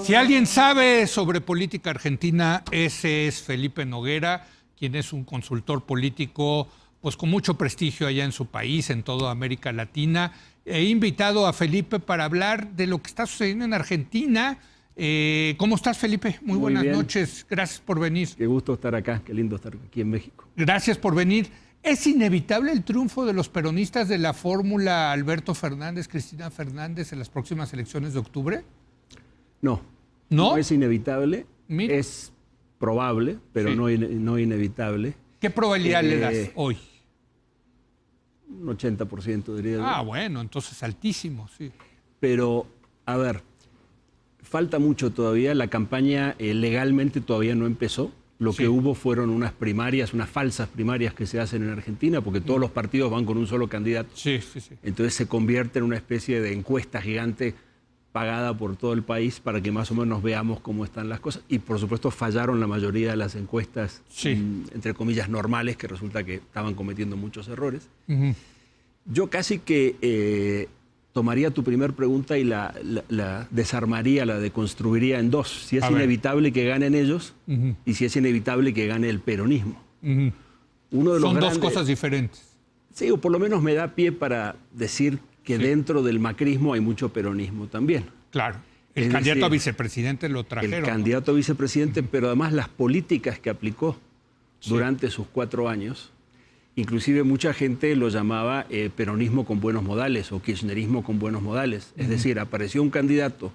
Si alguien sabe sobre política argentina, ese es Felipe Noguera, quien es un consultor político pues con mucho prestigio allá en su país, en toda América Latina. He invitado a Felipe para hablar de lo que está sucediendo en Argentina. ¿Cómo estás, Felipe? Muy buenas noches. Gracias por venir. Qué gusto estar acá. Qué lindo estar aquí en México. Gracias por venir. ¿Es inevitable el triunfo de los peronistas de la fórmula Alberto Fernández, Cristina Fernández en las próximas elecciones de octubre? No. ¿No? No es inevitable. Mira. Es probable, pero Sí. no inevitable. ¿Qué probabilidad le das hoy? Un 80% diría yo. Ah, bueno, entonces altísimo, sí. Pero, a ver, falta mucho todavía. La campaña legalmente todavía no empezó. Lo que hubo fueron unas primarias, unas falsas primarias que se hacen en Argentina, porque todos los partidos van con un solo candidato. Sí. Entonces se convierte en una especie de encuesta gigante pagada por todo el país para que más o menos veamos cómo están las cosas. Y por supuesto fallaron la mayoría de las encuestas, entre comillas, normales, que resulta que estaban cometiendo muchos errores. Yo casi que tomaría tu primer pregunta y la desarmaría, la deconstruiría en dos. Si es inevitable que ganen ellos y si es inevitable que gane el peronismo. Uno de los Son grandes, dos cosas diferentes. Sí, o por lo menos me da pie para decir que dentro del macrismo hay mucho peronismo también. Claro. El candidato a vicepresidente lo trajeron. El candidato a vicepresidente, pero además las políticas que aplicó durante sus 4 años. Inclusive mucha gente lo llamaba peronismo con buenos modales o kirchnerismo con buenos modales. Es decir, apareció un candidato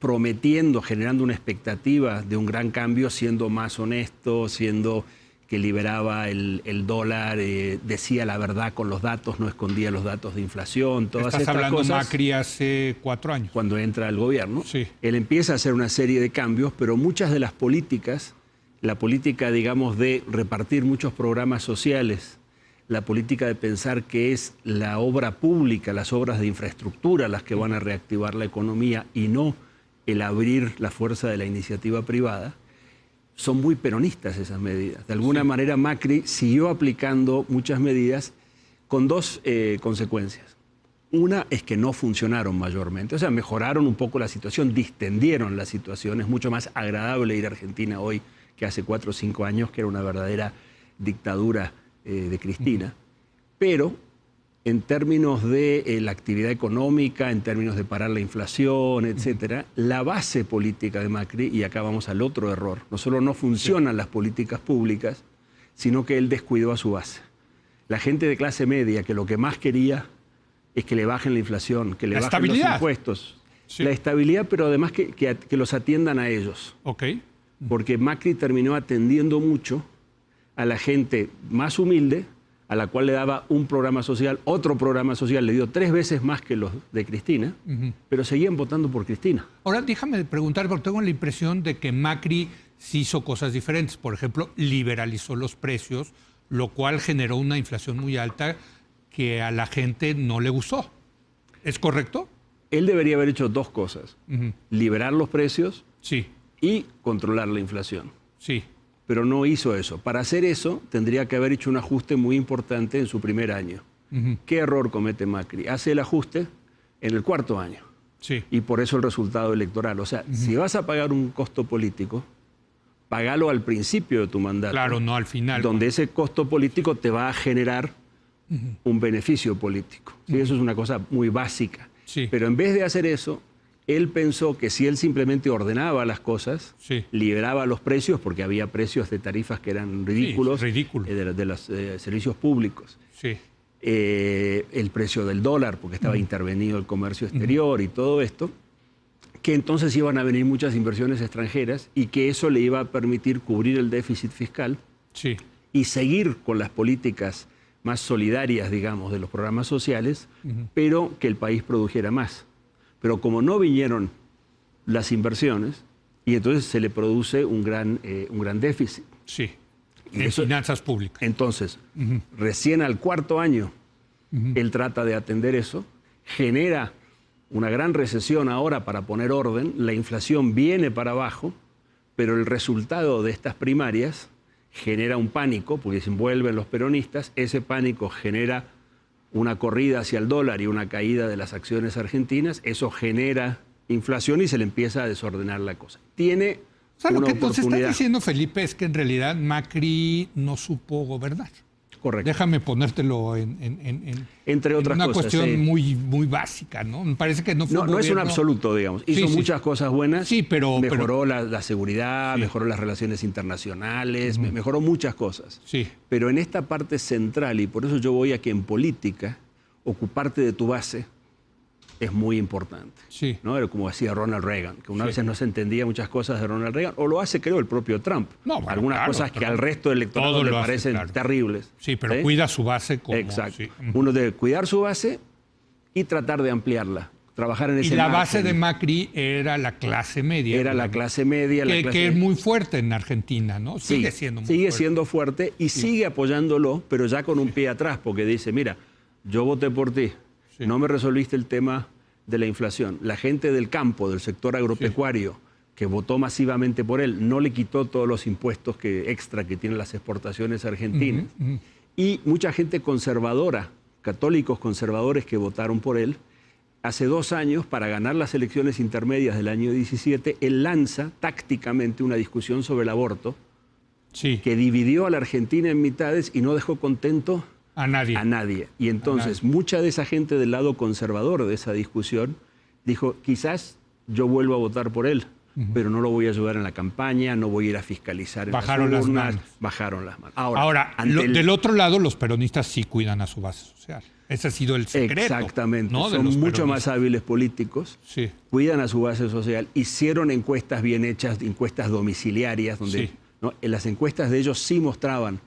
prometiendo, generando una expectativa de un gran cambio, siendo más honesto, siendo que liberaba el dólar, decía la verdad con los datos, no escondía los datos de inflación, todas estas cosas. Estás hablando de Macri hace 4 años. Cuando entra al gobierno, Sí. él empieza a hacer una serie de cambios, pero muchas de las políticas, la política, digamos, de repartir muchos programas sociales, la política de pensar que es la obra pública, las obras de infraestructura las que van a reactivar la economía y no el abrir la fuerza de la iniciativa privada, son muy peronistas esas medidas. De alguna manera Macri siguió aplicando muchas medidas con dos consecuencias. Una es que no funcionaron mayormente, o sea, mejoraron un poco la situación, distendieron la situación. Es mucho más agradable ir a Argentina hoy que hace 4 o 5 años, que era una verdadera dictadura de Cristina. Pero en términos de la actividad económica, en términos de parar la inflación, etcétera, la base política de Macri, y acá vamos al otro error, no solo no funcionan las políticas públicas, sino que él descuidó a su base. La gente de clase media, que lo que más quería es que le bajen la inflación, que le bajen los impuestos. Sí. La estabilidad, pero además que los atiendan a ellos. Ok. Porque Macri terminó atendiendo mucho a la gente más humilde, a la cual le daba un programa social, otro programa social, le dio 3 veces más que los de Cristina, pero seguían votando por Cristina. Ahora déjame preguntar, porque tengo la impresión de que Macri sí hizo cosas diferentes. Por ejemplo, liberalizó los precios, lo cual generó una inflación muy alta que a la gente no le gustó. ¿Es correcto? Él debería haber hecho 2 cosas. Liberar los precios y controlar la inflación. Sí. Pero no hizo eso. Para hacer eso, tendría que haber hecho un ajuste muy importante en su primer año. ¿Qué error comete Macri? Hace el ajuste en el 4.º año. Sí. Y por eso el resultado electoral. O sea, si vas a pagar un costo político, pagalo al principio de tu mandato. Claro, no al final. Donde ese costo político te va a generar un beneficio político. ¿Sí? Eso es una cosa muy básica. Sí. Pero en vez de hacer eso, él pensó que si él simplemente ordenaba las cosas, liberaba los precios, porque había precios de tarifas que eran ridículos, de los servicios públicos. Sí. El precio del dólar, porque estaba intervenido el comercio exterior y todo esto, que entonces iban a venir muchas inversiones extranjeras y que eso le iba a permitir cubrir el déficit fiscal y seguir con las políticas más solidarias, digamos, de los programas sociales, pero que el país produjera más. Pero como no vinieron las inversiones, y entonces se le produce un gran déficit. Sí, en finanzas públicas. Entonces, recién al 4.º año, él trata de atender eso, genera una gran recesión ahora para poner orden, la inflación viene para abajo, pero el resultado de estas primarias genera un pánico, porque se envuelven los peronistas, ese pánico genera una corrida hacia el dólar y una caída de las acciones argentinas, eso genera inflación y se le empieza a desordenar la cosa. Tiene O sea, lo una que nos está oportunidad. diciendo Felipe es que en realidad Macri no supo gobernar. Correcto. Déjame ponértelo Entre otras una cosas, cuestión sí. muy básica, ¿no? Me parece que no fue No, un no es un gobierno- absoluto, digamos. Sí, Hizo sí. muchas cosas buenas. Sí, pero- mejoró la seguridad, Sí. mejoró las relaciones internacionales, mejoró muchas cosas. Sí, Pero en esta parte central, y por eso yo voy a que en política, ocuparte de tu base es muy importante. sí. ¿No? Era como decía Ronald Reagan, que una Sí. veces no se entendía muchas cosas de Ronald Reagan, o lo hace, creo, el propio Trump. No, bueno, Algunas claro, cosas que Trump al resto del electorado todo le lo hace, parecen claro. terribles. Sí, pero cuida su base como... Exacto. sí. Uno debe cuidar su base y tratar de ampliarla, trabajar en Y ese la margen. base de Macri era la clase media. Era la clase media, la que, clase que es muy fuerte en Argentina, ¿no? Sí, Sigue siendo muy sigue fuerte. siendo fuerte y sigue apoyándolo, pero ya con un pie atrás, porque dice, mira, yo voté por ti, Sí. no me resolviste el tema de la inflación. La gente del campo, del sector agropecuario, que votó masivamente por él, no le quitó todos los impuestos extra que tienen las exportaciones argentinas. Y mucha gente conservadora, católicos conservadores que votaron por él, hace 2 años, para ganar las elecciones intermedias del año 17, él lanza tácticamente una discusión sobre el aborto, Sí, que dividió a la Argentina en mitades y no dejó contento a nadie. a nadie. Y entonces mucha de esa gente del lado conservador de esa discusión dijo, quizás yo vuelvo a votar por él, pero no lo voy a ayudar en la campaña, no voy a ir a fiscalizar en Bajaron las las urnas. manos. Bajaron las manos. Ahora, ante el- del otro lado, los peronistas sí cuidan a su base social. Ese ha sido el secreto. Exactamente. ¿no? De Son los mucho más peronistas. hábiles políticos. Sí, Cuidan a su base social, hicieron encuestas bien hechas, encuestas domiciliarias, donde Sí. ¿no? En las encuestas de ellos sí mostraban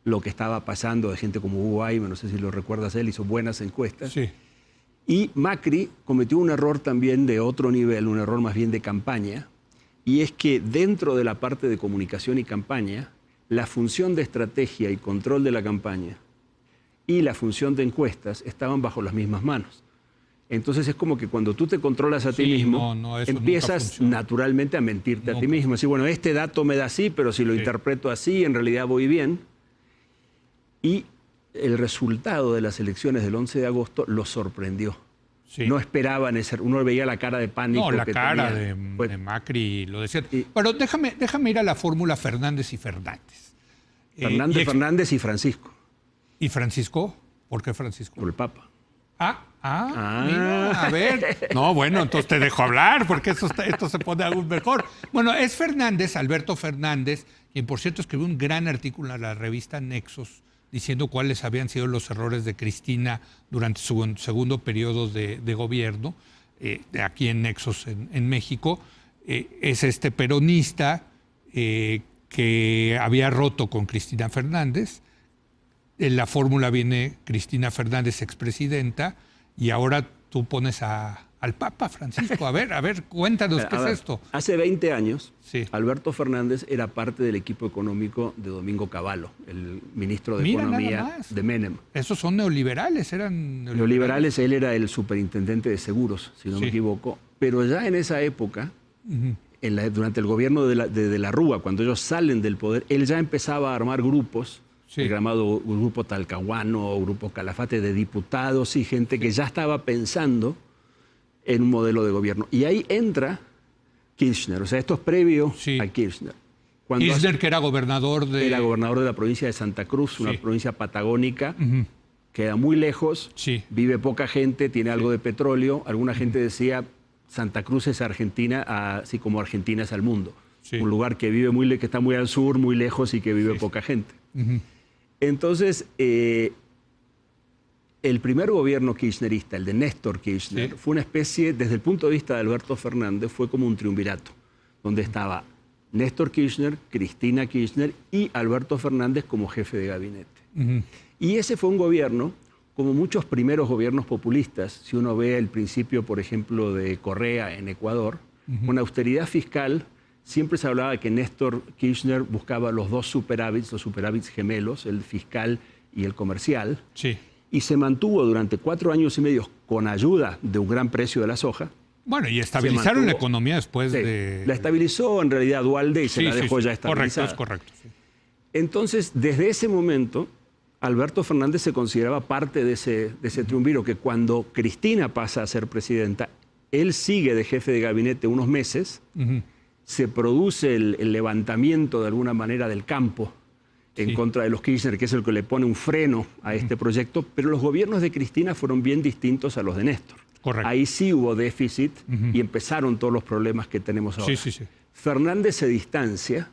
lo que estaba pasando, de gente como Hugo Ayme, no sé si lo recuerdas él, hizo buenas encuestas. sí. Y Macri cometió un error también de otro nivel, un error más bien de campaña, y es que dentro de la parte de comunicación y campaña, la función de estrategia y control de la campaña y la función de encuestas estaban bajo las mismas manos. Entonces es como que cuando tú te controlas a ti Sí, mismo, no, eso nunca empiezas funciona. naturalmente a mentirte a ti Nunca. mismo. Así, bueno, este dato me da así, pero si lo Sí. interpreto así, en realidad voy bien. Y el resultado de las elecciones del 11 de agosto lo sorprendió. Sí. No esperaban ese, uno veía la cara de pánico. No, la que cara tenía. Pues, de Macri lo decía. Y- Pero déjame ir a la fórmula Fernández y Fernández. Fernández, Y Fernández y Francisco, ¿Y Francisco? ¿Por qué Francisco? por el Papa. Mira, a ver. No, bueno, entonces te dejo hablar, porque esto se pone aún mejor. Bueno, es Fernández, Alberto Fernández, quien por cierto escribió un gran artículo en la revista Nexos, diciendo cuáles habían sido los errores de Cristina durante su segundo periodo de gobierno, aquí en Nexos, en México. Es este peronista que había roto con Cristina Fernández. En la fórmula viene Cristina Fernández, expresidenta, y ahora tú pones al Papa Francisco. A ver, cuéntanos qué A es ver, esto. Hace 20 años, Sí. Alberto Fernández era parte del equipo económico de Domingo Cavallo, el ministro de Mira, nada Economía más. de Menem. Esos son neoliberales, eran Los liberales, él era el superintendente de seguros, si no Sí. me equivoco. Pero ya en esa época, durante el gobierno de la Rúa, cuando ellos salen del poder, él ya empezaba a armar grupos, Sí. el llamado Grupo Talcahuano, Grupo Calafate, de diputados y gente que ya estaba pensando en un modelo de gobierno. Y ahí entra Kirchner, o sea, esto es previo Sí. a Kirchner. Cuando Kirchner, que era gobernador de... era gobernador de la provincia de Santa Cruz, una Sí. provincia patagónica, queda muy lejos, Sí. vive poca gente, tiene algo de petróleo. Alguna gente decía, Santa Cruz es Argentina, así como Argentina es al mundo. Sí. Un lugar que vive que está muy al sur, muy lejos y que vive poca gente. Entonces, el primer gobierno kirchnerista, el de Néstor Kirchner, Sí. fue una especie, desde el punto de vista de Alberto Fernández, fue como un triunvirato, donde estaba Néstor Kirchner, Cristina Kirchner y Alberto Fernández como jefe de gabinete. Y ese fue un gobierno, como muchos primeros gobiernos populistas, si uno ve el principio, por ejemplo, de Correa en Ecuador, con austeridad fiscal, siempre se hablaba de que Néstor Kirchner buscaba los dos superávits, los superávits gemelos, el fiscal y el comercial, Sí. y se mantuvo durante 4 años y medio con ayuda de un gran precio de la soja. Bueno, y estabilizaron la mantuvo. economía después Sí, de... la estabilizó en realidad Duhalde y se Sí, la sí, dejó sí. ya estabilizada. Correcto, sí. Entonces, desde ese momento, Alberto Fernández se consideraba parte de ese triunviro que cuando Cristina pasa a ser presidenta, Él sigue de jefe de gabinete unos meses, se produce el levantamiento de alguna manera del campo en contra de los Kirchner, que es el que le pone un freno a este proyecto, pero los gobiernos de Cristina fueron bien distintos a los de Néstor. Correcto. Ahí sí hubo déficit y empezaron todos los problemas que tenemos ahora. Fernández se distancia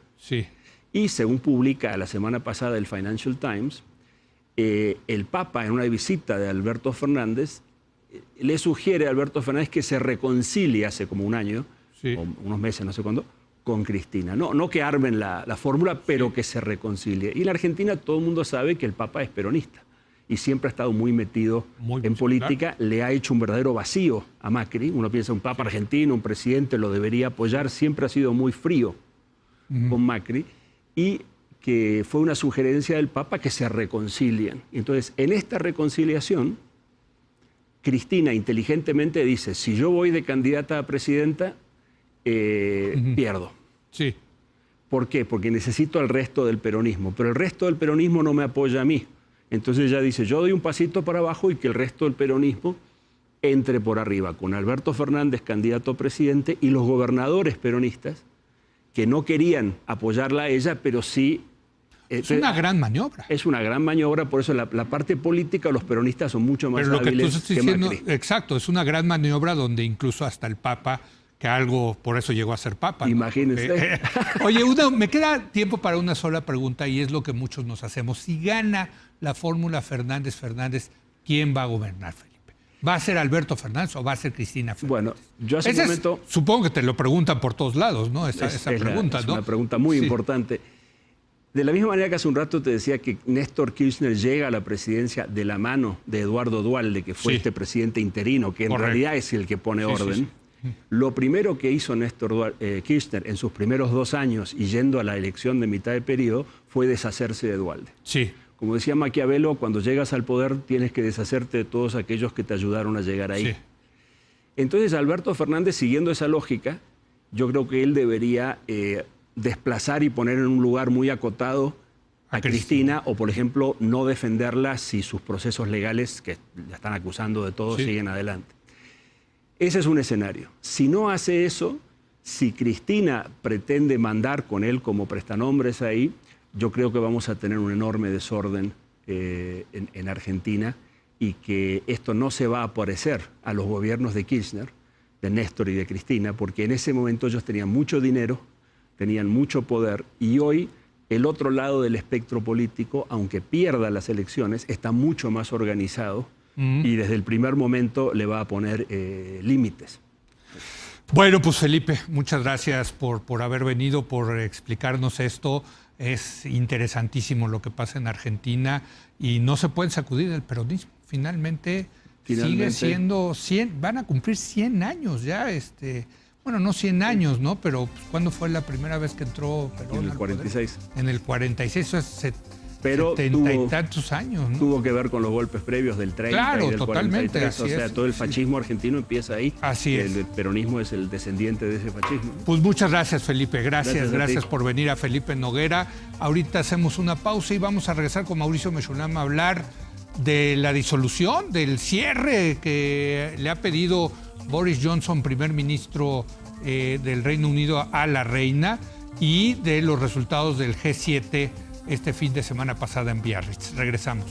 y, según publica la semana pasada el Financial Times, el Papa, en una visita de Alberto Fernández, le sugiere a Alberto Fernández que se reconcilie hace como un año, o unos meses, no sé cuándo, con Cristina. No que armen la fórmula, pero que se reconcilie. Y en la Argentina todo el mundo sabe que el Papa es peronista y siempre ha estado muy metido en política. Claro. Le ha hecho un verdadero vacío a Macri. Uno piensa, un Papa argentino, un presidente lo debería apoyar. Siempre ha sido muy frío con Macri. Y que fue una sugerencia del Papa que se reconcilien. Entonces, en esta reconciliación, Cristina inteligentemente dice, si yo voy de candidata a presidenta, pierdo. Sí. ¿Por qué? Porque necesito al resto del peronismo, pero el resto del peronismo no me apoya a mí. Entonces ella dice, yo doy un pasito para abajo y que el resto del peronismo entre por arriba, con Alberto Fernández candidato a presidente y los gobernadores peronistas que no querían apoyarla a ella, pero sí... Es una gran maniobra. Es una gran maniobra, por eso la parte política, los peronistas son mucho más hábiles que Macri. Exacto, es una gran maniobra donde incluso hasta el Papa, que algo, por eso llegó a ser Papa, ¿no? Imagínense. Oye, me queda tiempo para una sola pregunta y es lo que muchos nos hacemos. Si gana la fórmula Fernández-Fernández, ¿quién va a gobernar, Felipe? ¿Va a ser Alberto Fernández o va a ser Cristina Fernández? Bueno, yo hace un momento... Supongo que te lo preguntan por todos lados, ¿no? Esa pregunta, es ¿no? una pregunta muy importante. De la misma manera que hace un rato te decía que Néstor Kirchner llega a la presidencia de la mano de Eduardo Duhalde, que fue este presidente interino, que en realidad es el que pone orden. Lo primero que hizo Néstor Kirchner en sus primeros 2 años y yendo a la elección de mitad de periodo fue deshacerse de Duhalde. Como decía Maquiavelo, cuando llegas al poder tienes que deshacerte de todos aquellos que te ayudaron a llegar ahí. Entonces Alberto Fernández, siguiendo esa lógica, yo creo que él debería desplazar y poner en un lugar muy acotado a Cristina, o por ejemplo no defenderla si sus procesos legales, que la están acusando de todo, siguen adelante. Ese es un escenario. Si no hace eso, si Cristina pretende mandar con él como prestanombres ahí, yo creo que vamos a tener un enorme desorden en Argentina y que esto no se va a parecer a los gobiernos de Kirchner, de Néstor y de Cristina, porque en ese momento ellos tenían mucho dinero, tenían mucho poder y hoy el otro lado del espectro político, aunque pierda las elecciones, está mucho más organizado y desde el primer momento le va a poner límites. Bueno, pues Felipe, muchas gracias por haber venido, por explicarnos esto. Es interesantísimo lo que pasa en Argentina y no se pueden sacudir del peronismo. Finalmente sigue siendo 100, van a cumplir 100 años ya, bueno, no 100 años, ¿no? Pero pues, ¿cuándo fue la primera vez que entró Perón? En el 46. En el 46, eso es 70 y tantos años, ¿no? Tuvo que ver con los golpes previos del 30 claro, y del totalmente, 43. O sea, todo el fascismo argentino empieza ahí. Así es. El peronismo es el descendiente de ese fascismo. Pues muchas gracias, Felipe. Gracias por venir a Felipe Noguera. Ahorita hacemos una pausa y vamos a regresar con Mauricio Meschunam a hablar de la disolución, del cierre que le ha pedido Boris Johnson, primer ministro del Reino Unido, a la reina, y de los resultados del G7 este fin de semana pasada en Biarritz. Regresamos.